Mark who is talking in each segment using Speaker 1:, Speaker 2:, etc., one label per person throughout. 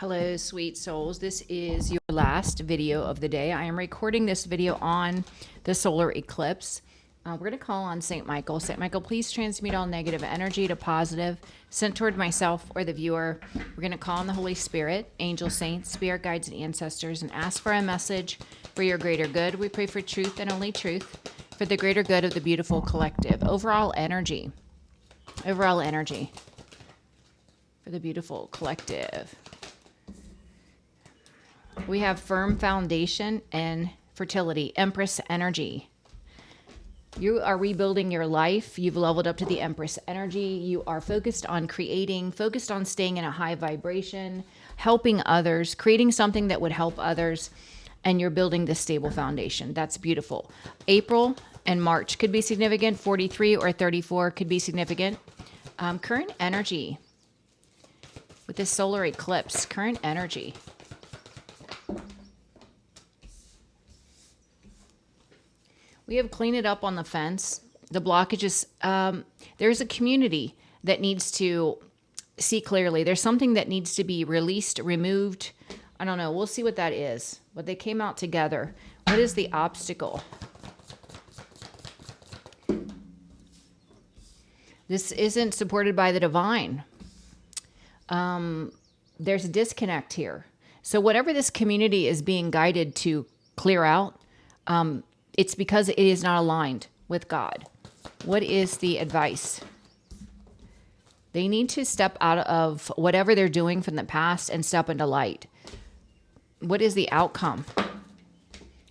Speaker 1: Hello, sweet souls. This is your last video of the day. I am recording this video on the solar eclipse. We're going to call on St. Michael. St. Michael, please transmute all negative energy to positive, sent toward myself or the viewer. We're going to call on the Holy Spirit, angel saints, spirit guides, and ancestors, and ask for a message for your greater good. We pray for truth and only truth, for the greater good of the beautiful collective. Overall energy for the beautiful collective. We have firm foundation and fertility, Empress energy. You are rebuilding your life. You've leveled up to the Empress energy. You are focused on creating, focused on staying in a high vibration, helping others, creating something that would help others, and you're building this stable foundation. That's beautiful. April and March could be significant. 43 or 34 could be significant. Current energy with this solar eclipse, current energy. We have cleaned it up on the fence. The blockage is, there's a community that needs to see clearly. There's something that needs to be released, removed. I don't know. We'll see what that is. But they came out together. What is the obstacle? This isn't supported by the divine. There's a disconnect here. So whatever this community is being guided to clear out, it's because it is not aligned with God. What is the advice? They need to step out of whatever they're doing from the past and step into light. What is the outcome?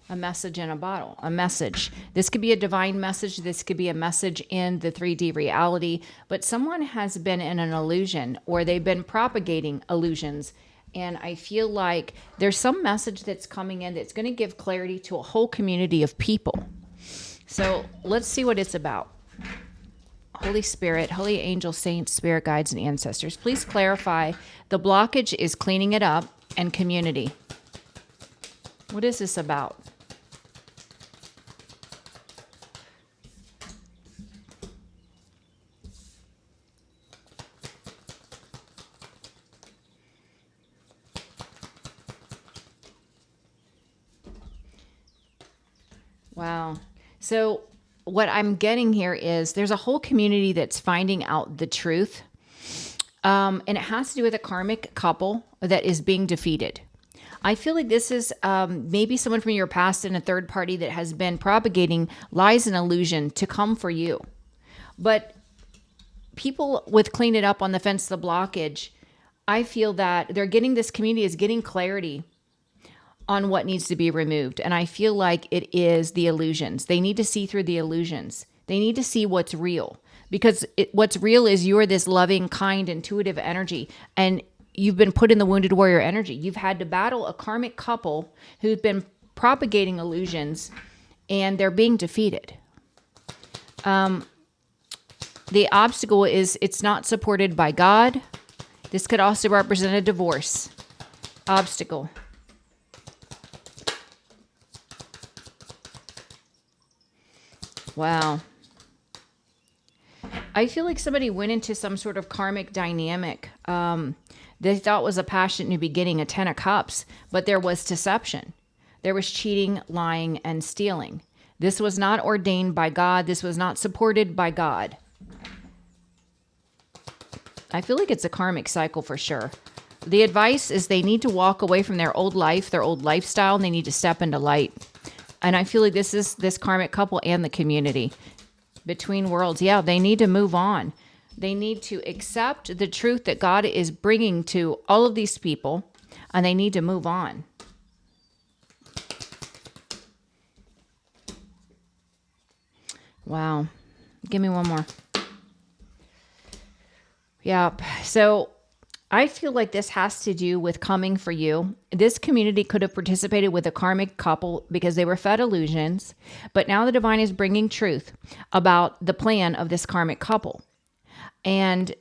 Speaker 1: A message in a bottle, a message. This could be a divine message. This could be a message in the 3D reality, but someone has been in an illusion or they've been propagating illusions. And I feel like there's some message that's coming in that's going to give clarity to a whole community of people. So let's see what it's about. Holy Spirit, holy angel, saints, spirit guides, and ancestors, please clarify. The blockage is cleaning it up and community. What is this about? Wow. So what I'm getting here is there's a whole community that's finding out the truth. And it has to do with a karmic couple that is being defeated. I feel like this is maybe someone from your past and a third party that has been propagating lies and illusion to come for you. But people with clean it up on the fence, the blockage, I feel that this community is getting clarity on what needs to be removed. And I feel like it is the illusions. They need to see through the illusions. They need to see what's real. Because what's real is you're this loving, kind, intuitive energy. And you've been put in the wounded warrior energy. You've had to battle a karmic couple who's been propagating illusions. And they're being defeated. The obstacle is it's not supported by God. This could also represent a divorce. Obstacle. Wow. I feel like somebody went into some sort of karmic dynamic. They thought was a passionate new beginning, a 10 of cups, but there was deception. There was cheating, lying, and stealing. This was not ordained by God. This was not supported by God. I feel like it's a karmic cycle for sure. The advice is they need to walk away from their old life, their old lifestyle, and they need to step into light. And I feel like this is this karmic couple and the community between worlds. Yeah, they need to move on. They need to accept the truth that God is bringing to all of these people, and they need to move on. Wow. Give me one more. Yep. So I feel like this has to do with coming for you. This community could have participated with a karmic couple because they were fed illusions, but now the divine is bringing truth about the plan of this karmic couple. And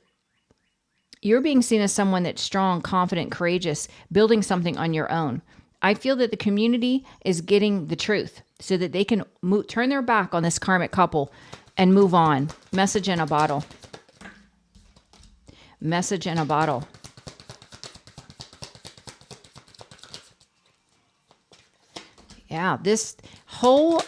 Speaker 1: you're being seen as someone that's strong, confident, courageous, building something on your own. I feel that the community is getting the truth so that they can turn their back on this karmic couple and move on. Message in a bottle. Message in a bottle. Yeah, this whole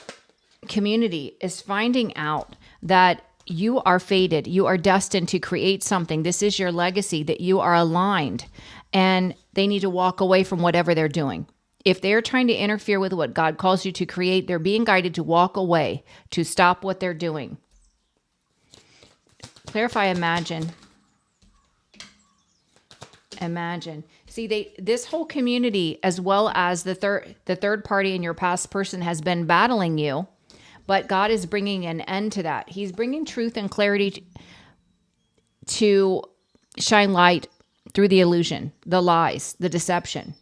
Speaker 1: community is finding out that you are fated. You are destined to create something. This is your legacy, that you are aligned, and they need to walk away from whatever they're doing. If they're trying to interfere with what God calls you to create, they're being guided to walk away, to stop what they're doing. Clarify, imagine. Imagine. See, this whole community, as well as the third party and your past person, has been battling you, but God is bringing an end to that. He's bringing truth and clarity to shine light through the illusion, the lies, the deception.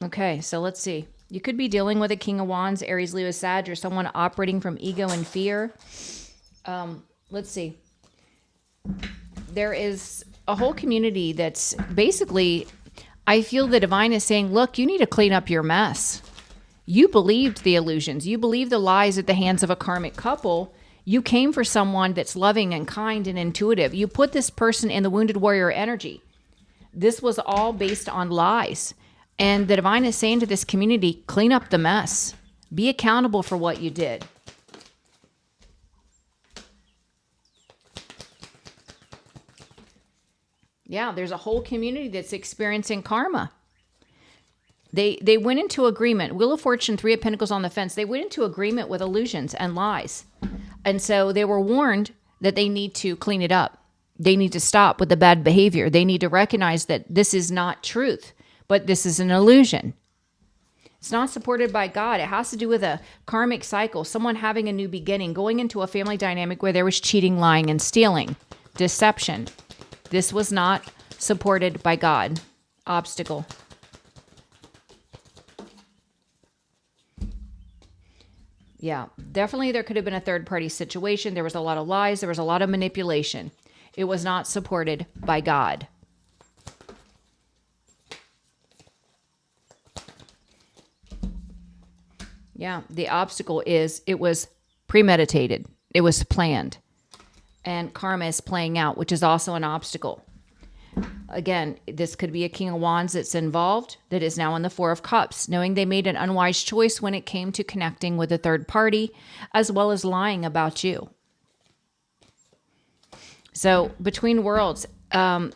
Speaker 1: Okay, so let's see. You could be dealing with a King of Wands, Aries, Leo, Sag, or someone operating from ego and fear. Let's see. There is a whole community that's basically, I feel the divine is saying, look, you need to clean up your mess. You believed the illusions. You believed the lies at the hands of a karmic couple. You came for someone that's loving and kind and intuitive. You put this person in the wounded warrior energy. This was all based on lies. And the divine is saying to this community, clean up the mess. Be accountable for what you did. Yeah, there's a whole community that's experiencing karma. They went into agreement. Wheel of Fortune, Three of Pentacles on the fence. They went into agreement with illusions and lies. And so they were warned that they need to clean it up. They need to stop with the bad behavior. They need to recognize that this is not truth, but this is an illusion. It's not supported by God. It has to do with a karmic cycle, someone having a new beginning, going into a family dynamic where there was cheating, lying, and stealing, deception. This was not supported by God. Obstacle. Yeah, definitely there could have been a third-party situation. There was a lot of lies. There was a lot of manipulation. It was not supported by God. Yeah, the obstacle is it was premeditated. It was planned. And karma is playing out, which is also an obstacle. Again, this could be a King of Wands that's involved that is now in the Four of Cups, knowing they made an unwise choice when it came to connecting with a third party, as well as lying about you. So between worlds, the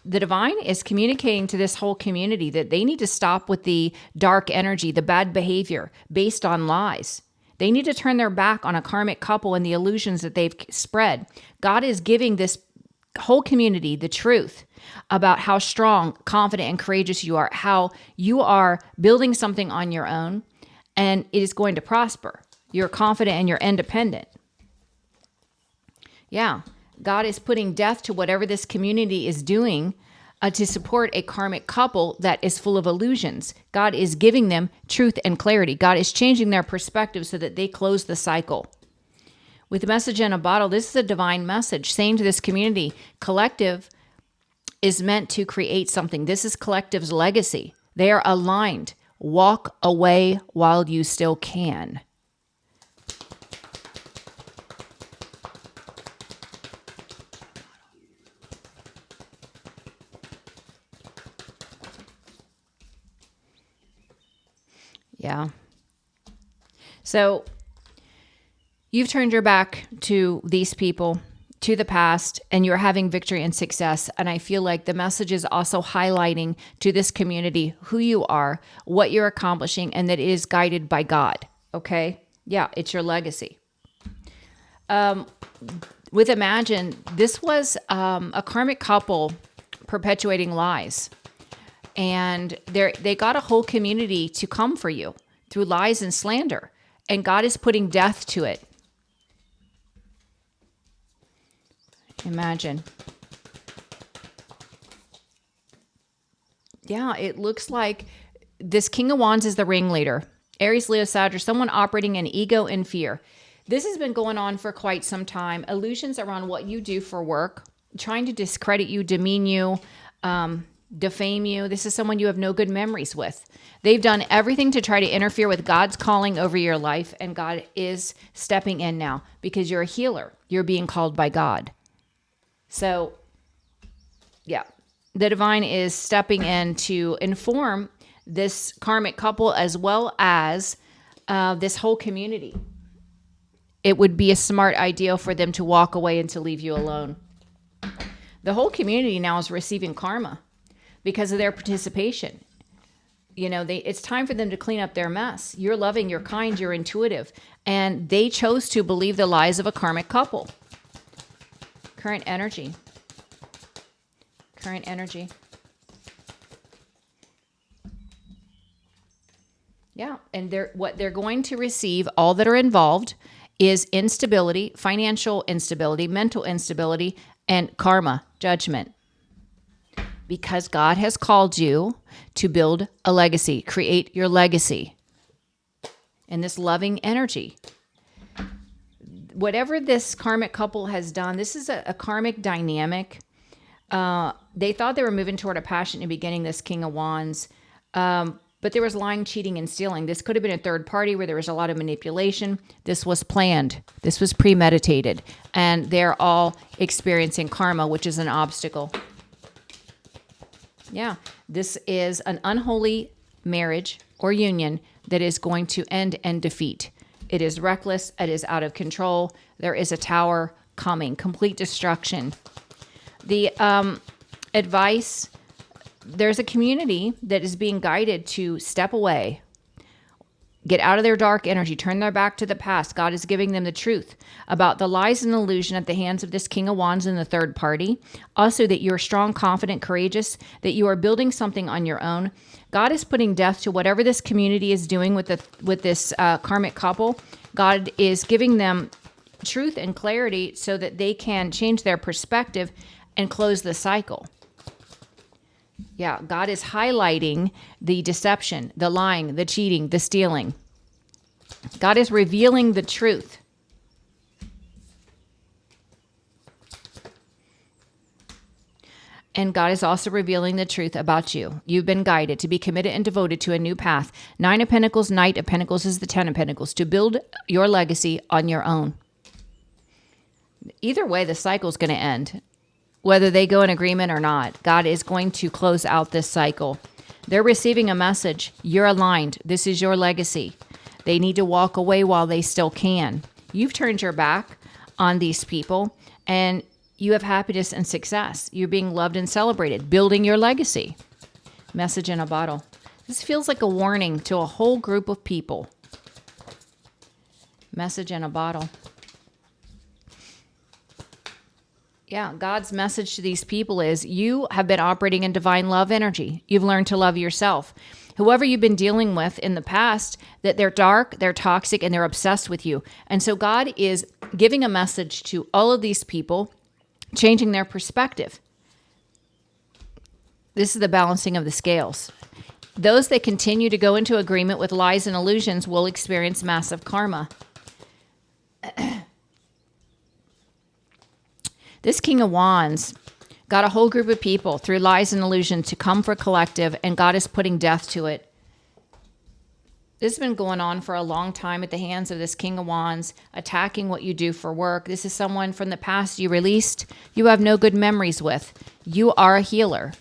Speaker 1: divine is communicating to this whole community that they need to stop with the dark energy, the bad behavior based on lies. They need to turn their back on a karmic couple and the illusions that they've spread. God is giving this whole community the truth about how strong, confident, and courageous you are, how you are building something on your own, and it is going to prosper. You're confident and you're independent. Yeah, God is putting death to whatever this community is doing to support a karmic couple that is full of illusions. God is giving them truth and clarity. God is changing their perspective so that they close the cycle. With a message in a bottle, this is a divine message saying to this community, collective is meant to create something. This is collective's legacy. They are aligned. Walk away while you still can. Yeah. So you've turned your back to these people, to the past, and you're having victory and success. And I feel like the message is also highlighting to this community who you are, what you're accomplishing, and that it is guided by God. Okay? Yeah, it's your legacy. With Imagine, this was a karmic couple perpetuating lies. And they got a whole community to come for you through lies and slander. And God is putting death to it. Imagine. Yeah, it looks like this King of Wands is the ringleader. Aries, Leo, Sag, someone operating in ego and fear. This has been going on for quite some time. Illusions around what you do for work, trying to discredit you, demean you, defame you. This is someone you have no good memories with. They've done everything to try to interfere with God's calling over your life, and God is stepping in now because you're a healer. You're being called by God. So, yeah, the divine is stepping in to inform this karmic couple as well as this whole community. It would be a smart idea for them to walk away and to leave you alone. The whole community now is receiving karma because of their participation. It's time for them to clean up their mess. You're loving, you're kind, you're intuitive. And they chose to believe the lies of a karmic couple. Current energy. Current energy. Yeah, and what they're going to receive, all that are involved, is instability, financial instability, mental instability, and karma, judgment. Because God has called you to build a legacy, create your legacy. And this loving energy. Whatever this karmic couple has done, this is a karmic dynamic. They thought they were moving toward a passion in the beginning, this King of Wands. But there was lying, cheating, and stealing. This could have been a third party where there was a lot of manipulation. This was planned. This was premeditated. And they're all experiencing karma, which is an obstacle. Yeah, this is an unholy marriage or union that is going to end in defeat. It is reckless. It is out of control. There is a tower coming, complete destruction. The advice, there's a community that is being guided to step away, get out of their dark energy, turn their back to the past. God is giving them the truth about the lies and illusion at the hands of this King of Wands and the third party. Also, that you're strong, confident, courageous, that you are building something on your own. God is putting death to whatever this community is doing with this karmic couple. God is giving them truth and clarity so that they can change their perspective and close the cycle. Yeah, God is highlighting the deception, the lying, the cheating, the stealing. God is revealing the truth. And God is also revealing the truth about you. You've been guided to be committed and devoted to a new path. 9 of Pentacles, Knight of Pentacles is the 10 of Pentacles. To build your legacy on your own. Either way, the cycle's going to end. Whether they go in agreement or not, God is going to close out this cycle. They're receiving a message. You're aligned. This is your legacy. They need to walk away while they still can. You've turned your back on these people, and you have happiness and success. You're being loved and celebrated, building your legacy. Message in a bottle. This feels like a warning to a whole group of people. Message in a bottle. Yeah, God's message to these people is you have been operating in divine love energy. You've learned to love yourself. Whoever you've been dealing with in the past, that they're dark, they're toxic, and they're obsessed with you. And so God is giving a message to all of these people, changing their perspective. This is the balancing of the scales. Those that continue to go into agreement with lies and illusions will experience massive karma. This King of Wands got a whole group of people through lies and illusion to come for collective, and God is putting death to it. This has been going on for a long time at the hands of this King of Wands, attacking what you do for work. This is someone from the past you released, you have no good memories with. You are a healer.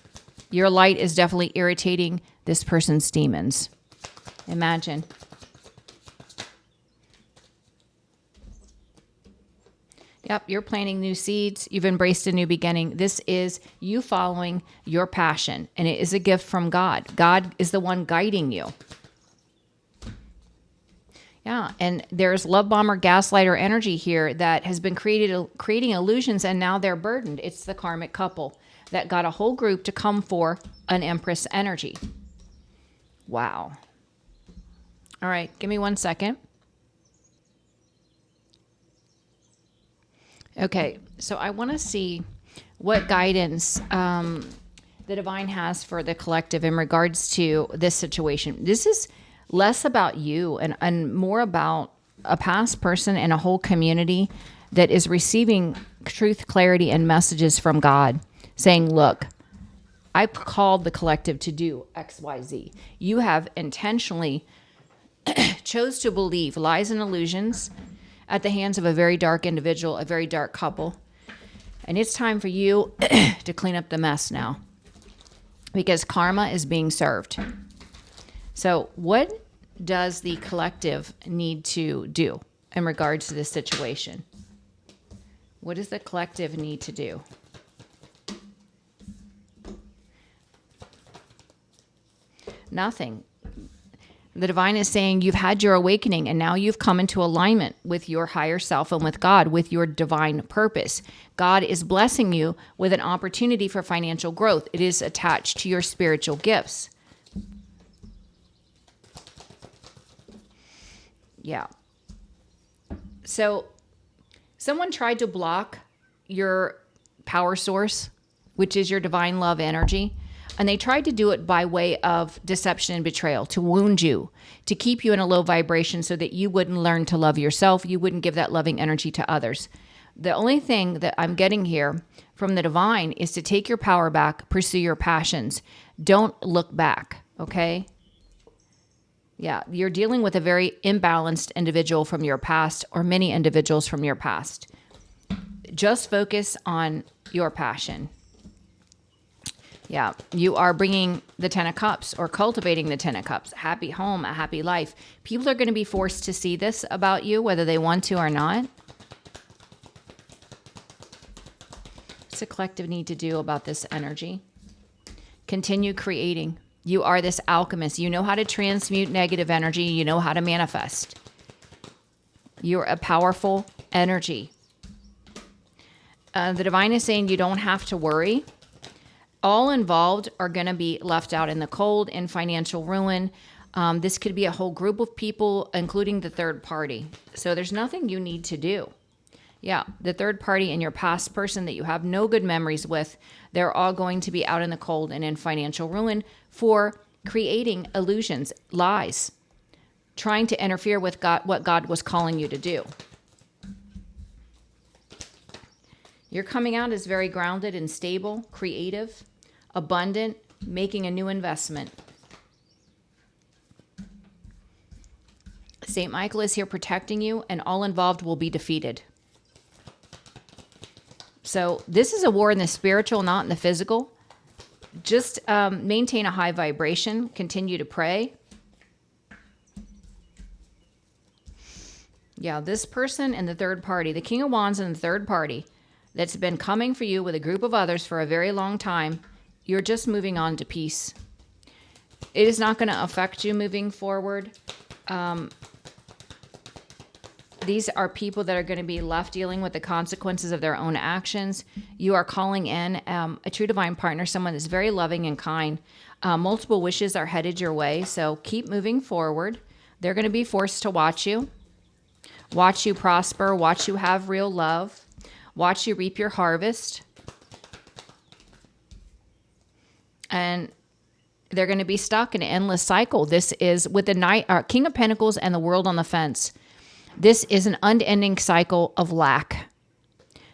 Speaker 1: Your light is definitely irritating this person's demons. Imagine. Yep, you're planting new seeds. You've embraced a new beginning. This is you following your passion, and it is a gift from God. God is the one guiding you. Yeah, and there's love bomber, gaslighter energy here that has been creating illusions, and now they're burdened. It's the karmic couple that got a whole group to come for an Empress energy. Wow. All right, give me 1 second. Okay, so I want to see what guidance the divine has for the collective in regards to this situation. This is less about you and more about a past person and a whole community that is receiving truth, clarity, and messages from God saying, look, I called the collective to do X, Y, Z. You have intentionally chose to believe lies and illusions at the hands of a very dark individual, a very dark couple. And it's time for you to clean up the mess now, because karma is being served. So what does the collective need to do in regards to this situation? What does the collective need to do? Nothing. The divine is saying you've had your awakening and now you've come into alignment with your higher self and with God, with your divine purpose. God is blessing you with an opportunity for financial growth. It is attached to your spiritual gifts. Yeah. So someone tried to block your power source, which is your divine love energy. And they tried to do it by way of deception and betrayal, to wound you, to keep you in a low vibration so that you wouldn't learn to love yourself. You wouldn't give that loving energy to others. The only thing that I'm getting here from the divine is to take your power back, pursue your passions. Don't look back, okay? Yeah, you're dealing with a very imbalanced individual from your past, or many individuals from your past. Just focus on your passion. Yeah, you are bringing the 10 of Cups, or cultivating the 10 of Cups. Happy home, a happy life. People are going to be forced to see this about you, whether they want to or not. What's the collective need to do about this energy? Continue creating. You are this alchemist. You know how to transmute negative energy. You know how to manifest. You're a powerful energy. The divine is saying you don't have to worry. All involved are going to be left out in the cold, in financial ruin. This could be a whole group of people, including the third party. So there's nothing you need to do. Yeah, the third party and your past person that you have no good memories with, they're all going to be out in the cold and in financial ruin for creating illusions, lies, trying to interfere with God, what God was calling you to do. You're coming out as very grounded and stable, creative, abundant, making a new investment. St. Michael is here protecting you, and all involved will be defeated. So this is a war in the spiritual, not in the physical. Just maintain a high vibration. Continue to pray. Yeah, this person and the third party, the King of Wands and the third party, that's been coming for you with a group of others for a very long time, you're just moving on to peace. It is not going to affect you moving forward. These are people that are going to be left dealing with the consequences of their own actions. You are calling in a true divine partner, someone that's very loving and kind. Multiple wishes are headed your way, so keep moving forward. They're going to be forced to watch you prosper, watch you have real love. Watch you reap your harvest. And they're going to be stuck in an endless cycle. This is with the King of Pentacles and the World on the fence. This is an unending cycle of lack.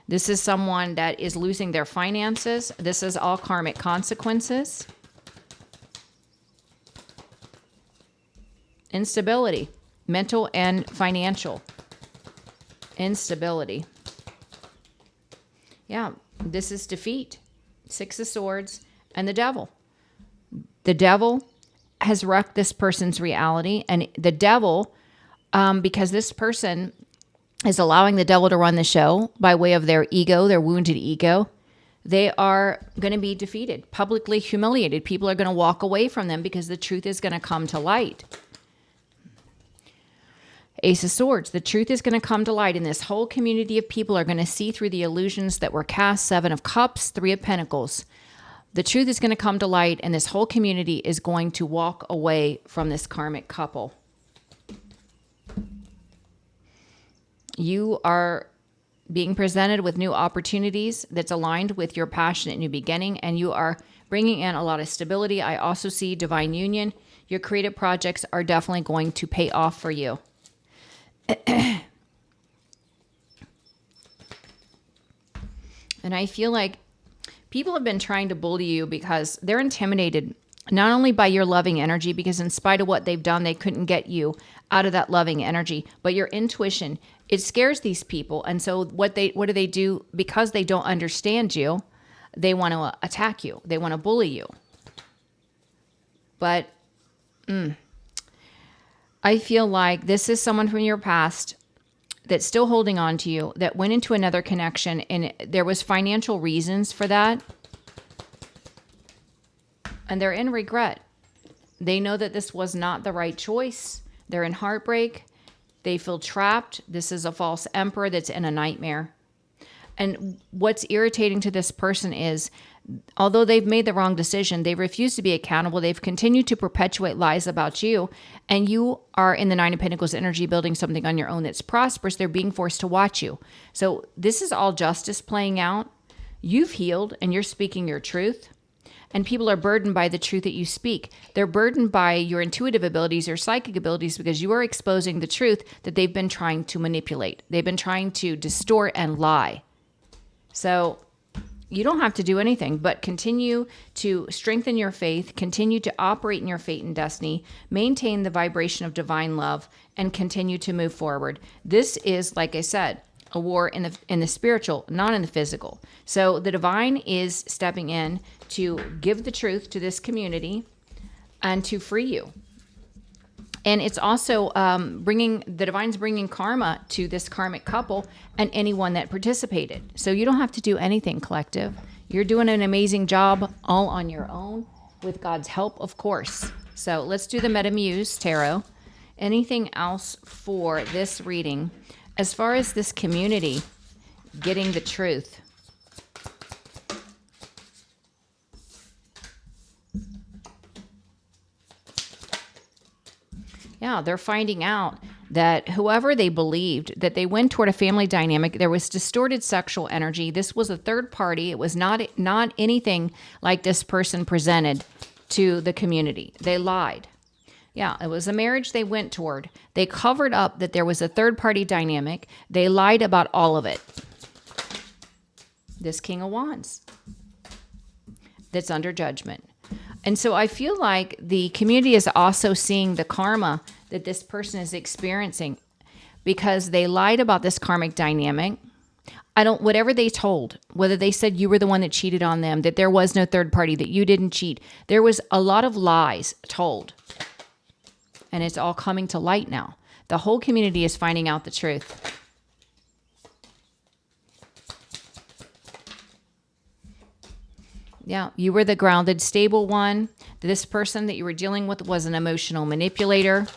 Speaker 1: This is someone that is losing their finances. This is all karmic consequences. Instability, mental and financial. Instability. Yeah, this is defeat. 6 of Swords and the Devil. The Devil has wrecked this person's reality. And the Devil, because this person is allowing the devil to run the show by way of their ego, their wounded ego, they are going to be defeated, publicly humiliated. People are going to walk away from them because the truth is going to come to light. Ace of Swords, the truth is going to come to light, and this whole community of people are going to see through the illusions that were cast. 7 of Cups, 3 of Pentacles. The truth is going to come to light, and this whole community is going to walk away from this karmic couple. You are being presented with new opportunities that's aligned with your passionate new beginning, and you are bringing in a lot of stability. I also see divine union. Your creative projects are definitely going to pay off for you. And I feel like people have been trying to bully you because they're intimidated, not only by your loving energy, because in spite of what they've done, they couldn't get you out of that loving energy, but your intuition, it scares these people. And so what do they do? Because they don't understand you, they want to attack you. They want to bully you. But I feel like this is someone from your past that's still holding on to you, that went into another connection, and there was financial reasons for that. And they're in regret. They know that this was not the right choice. They're in heartbreak. They feel trapped. This is a false emperor that's in a nightmare. And what's irritating to this person is, although they've made the wrong decision, they refuse to be accountable. They've continued to perpetuate lies about you. And you are in the Nine of Pentacles energy, building something on your own that's prosperous. They're being forced to watch you. So this is all justice playing out. You've healed and you're speaking your truth. And people are burdened by the truth that you speak. They're burdened by your intuitive abilities, your psychic abilities, because you are exposing the truth that they've been trying to manipulate. They've been trying to distort and lie. So you don't have to do anything but continue to strengthen your faith, continue to operate in your fate and destiny, maintain the vibration of divine love, and continue to move forward. This is, like I said, a war in the spiritual, not in the physical. So the divine is stepping in to give the truth to this community and to free you. And it's also the divine's bringing karma to this karmic couple and anyone that participated. So you don't have to do anything, collective. You're doing an amazing job all on your own with God's help, of course. So let's do the Metamuse Tarot. Anything else for this reading? As far as this community getting the truth. Yeah, they're finding out that whoever they believed, that they went toward a family dynamic, there was distorted sexual energy. This was a third party. It was not anything like this person presented to the community. They lied. Yeah, it was a marriage they went toward. They covered up that there was a third party dynamic. They lied about all of it. This King of Wands that's under judgment. And so I feel like the community is also seeing the karma that this person is experiencing because they lied about this karmic dynamic. Whatever they told, whether they said you were the one that cheated on them, that there was no third party, that you didn't cheat, there was a lot of lies told. And it's all coming to light now. The whole community is finding out the truth. Yeah, you were the grounded, stable one. This person that you were dealing with was an emotional manipulator,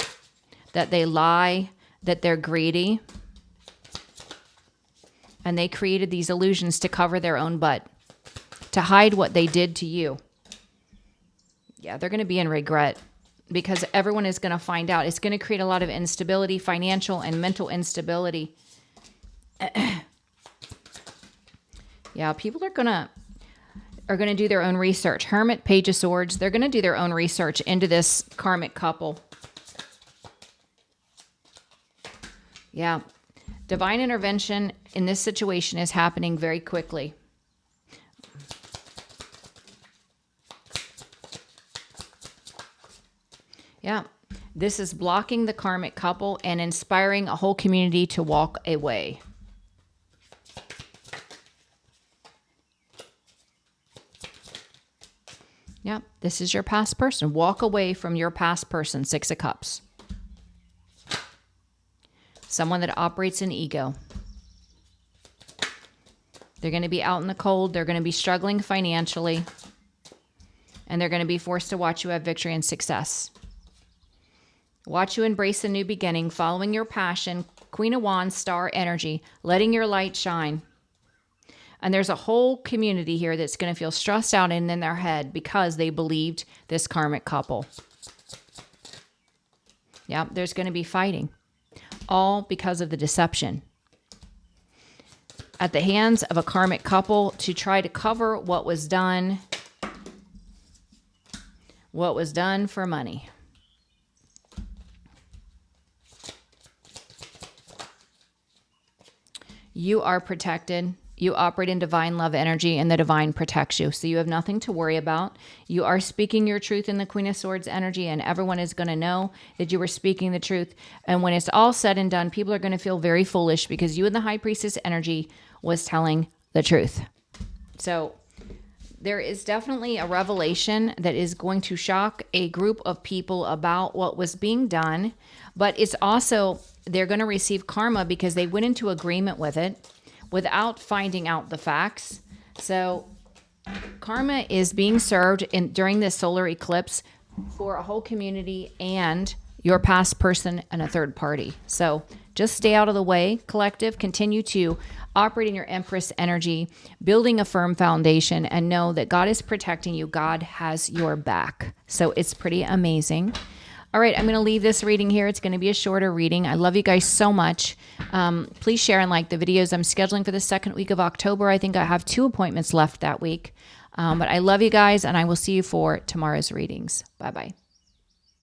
Speaker 1: that they lie, that they're greedy. And they created these illusions to cover their own butt, to hide what they did to you. Yeah, they're going to be in regret because everyone is going to find out. It's going to create a lot of instability, financial and mental instability. Yeah, people are going to do their own research. Hermit, Page of Swords, they're going to do their own research into this karmic couple. Yeah. Divine intervention in this situation is happening very quickly. Yeah. This is blocking the karmic couple and inspiring a whole community to walk away. Yeah, this is your past person. Walk away from your past person, Six of Cups. Someone that operates in ego. They're going to be out in the cold. They're going to be struggling financially. And they're going to be forced to watch you have victory and success. Watch you embrace a new beginning, following your passion, Queen of Wands, star energy, letting your light shine. And there's a whole community here that's going to feel stressed out and in their head because they believed this karmic couple. Yeah, there's going to be fighting. All because of the deception. At the hands of a karmic couple to try to cover what was done. What was done for money. You are protected. You operate in divine love energy and the divine protects you. So you have nothing to worry about. You are speaking your truth in the Queen of Swords energy and everyone is going to know that you were speaking the truth. And when it's all said and done, people are going to feel very foolish because you and the High Priestess energy was telling the truth. So there is definitely a revelation that is going to shock a group of people about what was being done, but it's also, they're going to receive karma because they went into agreement with it without finding out the facts. So karma is being served during this solar eclipse for a whole community and your past person and a third party. So just stay out of the way, collective. Continue to operate in your Empress energy, building a firm foundation, and know that God is protecting you. God has your back. So it's pretty amazing. All right, I'm going to leave this reading here. It's going to be a shorter reading. I love you guys so much. Please share and like the videos. I'm scheduling for the second week of October. I think I have 2 appointments left that week. But I love you guys, and I will see you for tomorrow's readings. Bye-bye.